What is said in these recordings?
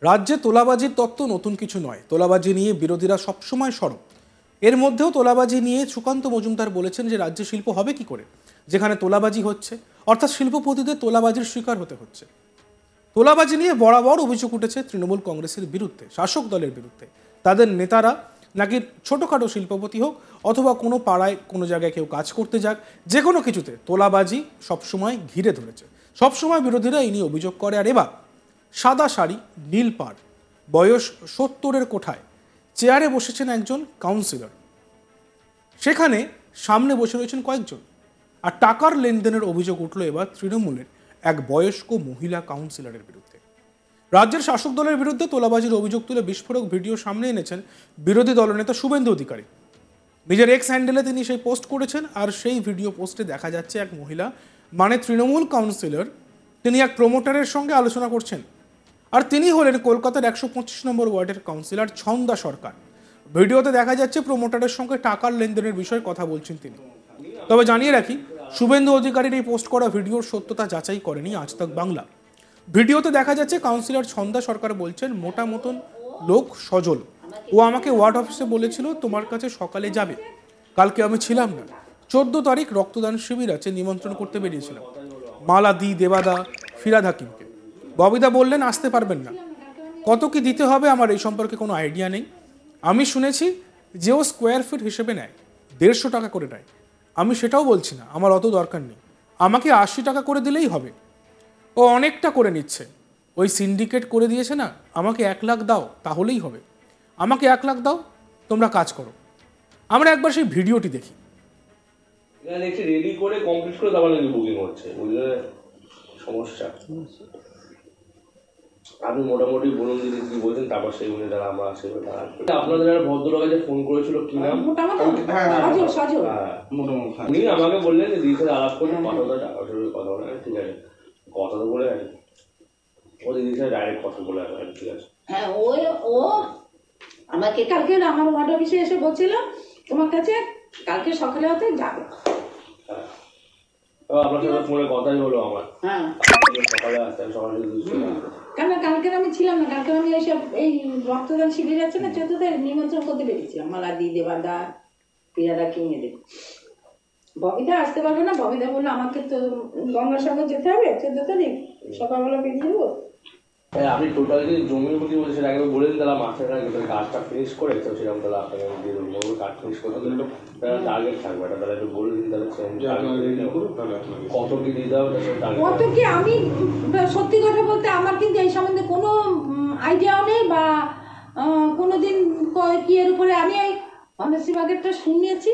রাজ্যে তোলাবাজির তত্ত্ব নতুন কিছু নয়। তোলাবাজি নিয়ে বিরোধীরা সবসময় সরব। এর মধ্যেও তোলাবাজি নিয়ে সুকান্ত মজুমদার বলেছেন যে রাজ্যে শিল্প হবে কি করে যেখানে তোলাবাজি হচ্ছে, অর্থাৎ শিল্পপতিদের তোলাবাজির শিকার হতে হচ্ছে। তোলাবাজি নিয়ে বরাবর অভিযোগ উঠেছে তৃণমূল কংগ্রেসের বিরুদ্ধে, শাসক দলের বিরুদ্ধে। তাদের নেতারা নাকি ছোটোখাটো শিল্পপতি হোক অথবা কোনো পাড়ায় কোনো জায়গায় কেউ কাজ করতে যাক, যে কোনো কিছুতে তোলাবাজি সবসময় ঘিরে ধরেছে। সবসময় বিরোধীরা এই নিয়ে অভিযোগ করে। আর এবার সাদা শাড়ি, নীল পাড়, বয়স 70-এর কোঠায় চেয়ারে বসেছেন একজন কাউন্সিলর। সেখানে সামনে বসে রয়েছেন কয়েকজন, আর টাকার লেনদেনের অভিযোগ উঠল এবার তৃণমূলের এক বয়স্ক মহিলা কাউন্সিলরের বিরুদ্ধে। রাজ্যের শাসক দলের বিরুদ্ধে তোলাবাজির অভিযোগ তুলে বিস্ফোরক ভিডিও সামনে এনেছেন বিরোধী দলনেতা শুভেন্দু অধিকারী। নিজের এক্স হ্যান্ডেলে তিনি সেই পোস্ট করেছেন, আর সেই ভিডিও পোস্টে দেখা যাচ্ছে এক মহিলা, মানে তৃণমূল কাউন্সিলর, তিনি এক প্রমোটারের সঙ্গে আলোচনা করছেন। আর তিনি হলেন কলকাতার 125 নম্বর ওয়ার্ডের কাউন্সিলর ছন্দা সরকার। ভিডিওতে দেখা যাচ্ছে প্রমোটারের সঙ্গে টাকার লেনদেনের বিষয়ে কথা বলছেন তিনি। তবে জানিয়ে রাখি, শুভেন্দু অধিকারীর এই পোস্ট করা ভিডিওর সত্যতা যাচাই করেনি আজ তাক বাংলা। ভিডিওতে দেখা যাচ্ছে কাউন্সিলর ছন্দা সরকার বলছেন, মোটা মতন লোক সজল, ও আমাকে ওয়ার্ড অফিসে বলেছিল তোমার কাছে সকালে যাবে। কালকে আমি ছিলাম না। 14 তারিখ রক্তদান শিবির আছে, নিমন্ত্রণ করতে বেরিয়েছিলাম। মালা দি, দেবাদা, ফিরাদ হাকিমকে। ববিদা বললেন আসতে পারবেন না। কত কি দিতে হবে আমার এই সম্পর্কে কোনো আইডিয়া নেই। আমি শুনেছি যে ও স্কোয়ার ফিট হিসেবে নেয়, 150 টাকা করে নেয়। আমি সেটাও বলছি না, আমার অত দরকার নেই। আমাকে 80 টাকা করে দিলেই হবে। ও অনেকটা করে নিচ্ছে, ওই সিন্ডিকেট করে দিয়েছে না। আমাকে 1 লাখ দাও তাহলেই হবে। আমাকে 1 লাখ দাও, তোমরা কাজ করো। আমরা একবার সেই ভিডিওটি দেখি। দেখছি রেডি করে কমপ্লিট করে তারপরে বুকিং হচ্ছে, বুঝলে সমস্যা। আপনি মোটামুটি বলুন যদি কি বলছেন, তারপর সেই অনুযায়ী যারা আমরা আসে আপনাদের একটা ভদ্রলোক কাছে ফোন করেছিল, কি নাম? উনি আমাকে বললেন যে দিদির সাথে আলাপ করতে টাকা কথা বলে। ঠিক আছে, কথা তো বলে গেছে, ও দিদির সাথে ডাইরেক্ট কথা বলে আসবে। ঠিক আছে, হ্যাঁ। ও আমাকে কালকে আমার ওয়ার্ড অফিসে এসে বলছিল তোমার কাছে কালকে সকালে হতে যাবে। হ্যাঁ, আপনার সাথে ফোনে কথাই হলো আমার। হ্যাঁ, সকালে আসতেন, সকালে কেন কালকে আমি ছিলাম না। কালকে আমি এইসব এই রক্তদান শিবির আছে না, 14 তারিখ নিমন্ত্রণ করতে বেরিয়েছিলাম। মালা দি, দেবাদা, পিয়াদা কিনে দেব। ববিদা আসতে পারবে না। ববিদা বললো আমাকে তো গঙ্গাসাগর যেতে হবে 14 তারিখ সকালবেলা বেরিয়ে যাবো। আপনি টোটাল যে জমির প্রতি বলছে সেটা একবার বলে দিন, তাহলে মাসের আগে কাজটা ফিনিশ করে তো সেরকম তাহলে আপনাকে আমি দিয়ে দেবো। কাজ ফিনিশ করতে গেলে তাহলে টার্গেট থাকবে এটা, তাহলে একটু বলে দিন তাহলে কত কি দিতে হবে। কত কি, আমি সত্যি কথা বলতে আমার কিন্তু এই সম্বন্ধে কোনো আইডিয়াও নেই, বা কোনোদিন কি এর উপরে আমি এই অনার্সি বাগেরটা শুনিয়েছি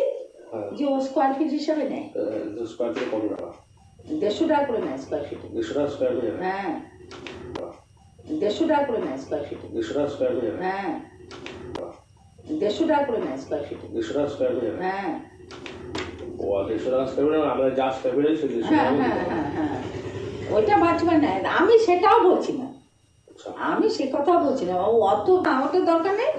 যে ও স্কোয়ার ফিট হিসাবে নেয়। স্কোয়ার ফিট কত টাকা? 150 টাকা করে নেয় স্কোয়ার ফিট। 150 টাকা স্কোয়ার ফিট? হ্যাঁ, 150 টাকা করে নেয় স্কোয়ার ফিট। 150 টাকা স্কোয়ার ফিট? হ্যাঁ, 150 টাকা করে নেয় স্কোয়ার ফিট। 150 টাকা স্কোয়ার ফিট? হ্যাঁ। ও 150 টাকা স্কোয়ার ফিট আমরা যা স্কোয়ার ফিট আছে হ্যাঁ হ্যাঁ হ্যাঁ হ্যাঁ, ওইটা বাঁচবে না। আমি সেটাও বলছি না, আমি সে কথাও বলছি না। ও অত আমাকে দরকার নেই,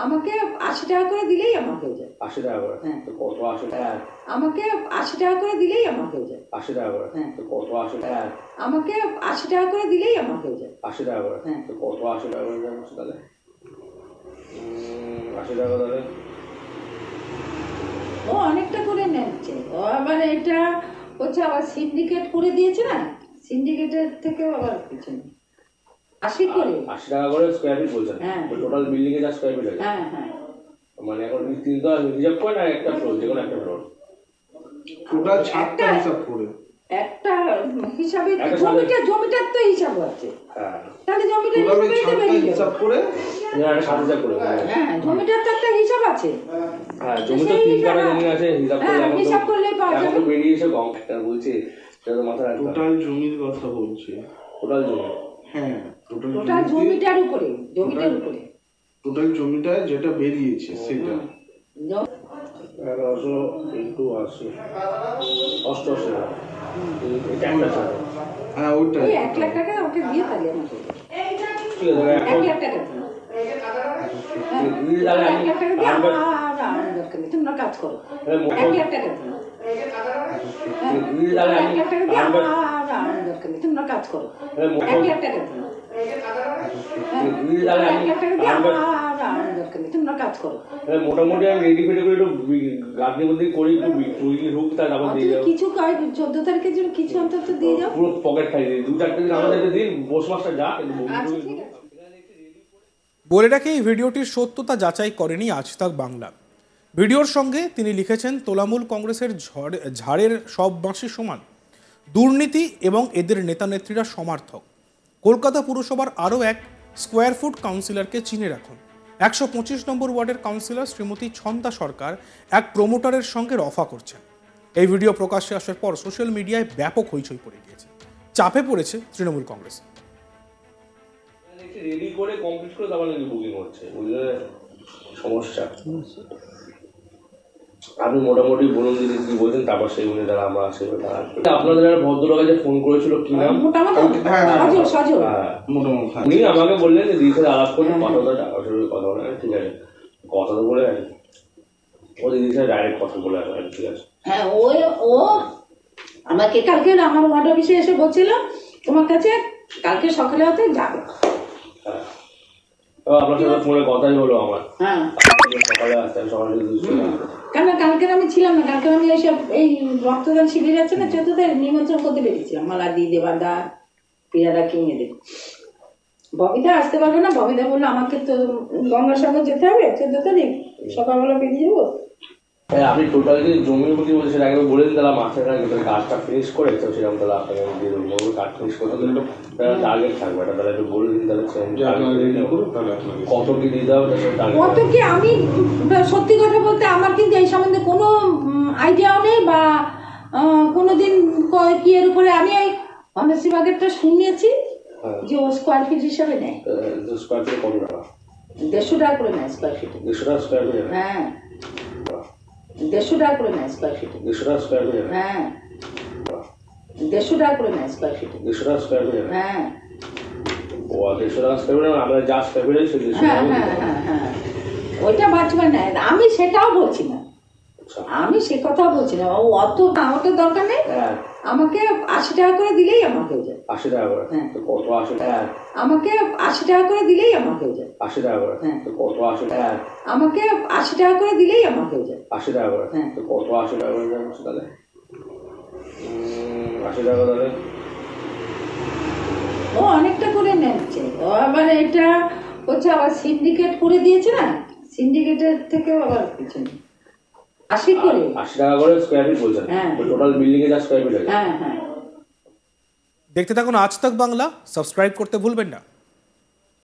আমাকে 80 টাকা করে দিলেই আমার হয়ে যায়। 80 টাকা করে? হ্যাঁ। তো কত 80 টাকা? আমাকে 80 টাকা করে দিলেই আমার হয়ে যায়। 80 টাকা করে? হ্যাঁ। তো কত 80 টাকা? আমাকে 80 টাকা করে দিলেই আমার হয়ে যায়। 80 টাকা করে? হ্যাঁ। তো কত 80 টাকা করে যাচ্ছে তাহলে? 80 টাকা তাহলে ও অনেকটা করে নিচ্ছে। ও আবার এটা হচ্ছে আবার সিন্ডিকেট করে দিয়েছে না, সিন্ডিকেটের থেকেও আবার পিছনে 80 করে। 80 টাকা করে স্কোয়ার ফিট বলছেন? হ্যাঁ। টোটাল বিল্ডিং এ যা স্কোয়ার ফিট আছে? হ্যাঁ হ্যাঁ। মানে এখন তিনটা হিসাব করে না, একটা ফ্লোর, যে কোনো একটা ফ্লোর টোটাল ছাদটা হিসাব করে একটা হিসাবে জমিটার তো হিসাব আছে। হ্যাঁ, তাহলে জমিটার হিসাব করে হিসাব করে। হ্যাঁ, জমিটার তো একটা হিসাব আছে। হ্যাঁ, জমি তো 3 কাঠা জমি আছে, হিসাব করলে পাওয়া যাবে। বেরিয়েছে কম একটা বলছি, সেটা তো মাথায় রাখতে হবে। টোটাল জমির কথা বলছি। টোটাল জমি? হ্যাঁ, টোটাল জমিটার উপরে, জমিটার উপরে টোটাল জমিটা যেটা বেরিয়েছে সেটা 1100 ইন্টু 80 88 টাকা। এটা একটা ছাড়। হ্যাঁ, ওইটা 1 লাখ টাকা ওকে দিয়ে তাহলে আমাকে ঠিক আছে, 1 লাখ টাকা তোমরা কাজ করো। 1 লাখ টাকা তোমরা কাজ করো। 1 লাখ টাকা তাহলে এক লাখ টাকা দিয়ে আমার দরকার নেই, তোমরা কাজ করো। মোটামুটি আমি রেডি ফেডি করে একটু গার্ডের মধ্যে করি, একটু তুই ঢুক, তারপর দিয়ে যাও। কিছু 14 তারিখের জন্য কিছু অন্তত দিয়ে যাও। পুরো পকেট খাই দিই, 2-4 দিন আমাদের দিন বস মাসটা যা কিন্তু আচ্ছা ঠিক আছে। বলে রাখে এই ভিডিওটির সত্যতা যাচাই করেনি আজ তাক বাংলা। ভিডিওর সঙ্গে তিনি লিখেছেন, তৃণমূল কংগ্রেসের ঝাড়ের সব বাঁশি সমান, দুর্নীতি এবং এদের নেতানেত্রীরা সমর্থক। কলকাতা পুরসভার আরও এক স্কোয়ার ফুট কাউন্সিলরকে চিনে রাখুন। 125 নম্বর ওয়ার্ডের কাউন্সিলর শ্রীমতী ছন্দা সরকার এক প্রমোটারের সঙ্গে রফা করছেন। এই ভিডিও প্রকাশ্যে আসার পর সোশ্যাল মিডিয়ায় ব্যাপক হইচই পড়ে গিয়েছে, চাপে পড়েছে তৃণমূল কংগ্রেস। রেডি করে কমপ্লিট করে তারপর নাকি বুকিং হচ্ছে, বুঝলে সমস্যা। আপনি মোটামুটি বলুন দিদি কি বলছেন, তারপর সেই অনুযায়ী তারা আমরা আসবে। আপনাদের একটা ভদ্রলোক কাছে ফোন করেছিল, কি নাম? উনি আমাকে বললেন যে দিদির সাথে আলাপ করতে কথা বলে, টাকা পয়সার কথা বলে। ঠিক আছে, কথা তো বলে গেছে, ও দিদির সাথে ডাইরেক্ট কথা বলে আসবে। ঠিক আছে, হ্যাঁ ও আমাকে কালকে আমার ওয়ার্ড অফিসে এসে বলছিল তোমার কাছে কালকে সকালে হতে যাবে। আপনার সাথে ফোনে কথাই হলো আমার। হ্যাঁ, সকালে আসতেন, সকালে কেন কালকে আমি ছিলাম না, কালকে আমি এইসব এই রক্তদান শিবির আছে না 14 তারিখ, নিমন্ত্রণ করতে বেরিয়েছিলাম। মালা দিয়ে দেবার দা পিয়ারা কিনে দেব। ববিতা আসতে পারবে না, ববিতা বললো আমাকে তো গঙ্গাসাগর যেতে হবে 14 তারিখ, সকালবেলা বেরিয়ে যাবো। আপনি টোটাল যে জমির প্রতি বলছে সেটা একবার বলে দিন, তাহলে মাসের কাজটা ফিনিশ করে তো সেরকম তাহলে আপনাকে আমি দিয়ে দেবো। কাজ ফিনিশ করতে গেলে একটা টার্গেট থাকবে, এটা তাহলে একটু বলে দিন, তাহলে কত কি দিতে হবে। কত কি, আমি সত্যি কথা বলতে আমার কিন্তু এই সম্বন্ধে কোনো আইডিয়াও নেই, বা কোনোদিন কি এর উপরে আমি ওই অনার্সি বাগেরটা শুনিয়েছি যে ও স্কোয়ার ফিট হিসাবে নেয়। স্কোয়ার ফিট কত টাকা? 150 টাকা করে নেয় স্কোয়ার ফিট। 150 টাকা স্কোয়ার ফিট? হ্যাঁ, 150 টাকা করে নেয় স্কোয়ার ফিট। 150 টাকা স্কোয়ার ফিট? হ্যাঁ, 150 টাকা করে নেয় স্কোয়ার ফিট। 150 টাকা স্কোয়ার ফিট? হ্যাঁ। ও 150 টাকা স্কোয়ার ফিট, আমরা যা স্কোয়ার ফিট আছে হ্যাঁ হ্যাঁ হ্যাঁ হ্যাঁ, ওইটা বাঁচবে না, আমি সেটাও বলছি না, আমি সে কথা বলছি না। ও অত আমাকে দরকার নেই, আমাকে 80 টাকা করে দিলেই আমার হয়ে যায়। 80 টাকা করে? কত 80 টাকা? আমাকে 80 টাকা করে দিলেই আমার হয়ে যায়। 80 টাকা করে? কত 80 টাকা? আমাকে 80 টাকা করে দিলেই আমার হয়ে যায়। 80 টাকা করে? কত 80 টাকা করে যাচ্ছে তাহলে? 80 টাকা তাহলে ও অনেকটা করে নিচ্ছে। ও আবার এটা হচ্ছে আবার সিন্ডিকেট করে দিয়েছে না, সিন্ডিকেটের থেকেও আবার পিছনে 80 করে। 80 টাকা করে স্কোয়ার ফিট বলছেন? টোটাল বিল্ডিং এ যা স্কোয়ার ফিট আছে? হ্যাঁ হ্যাঁ। দেখতে থাকুন আজ তাক বাংলা, সাবস্ক্রাইব করতে ভুলবেন না।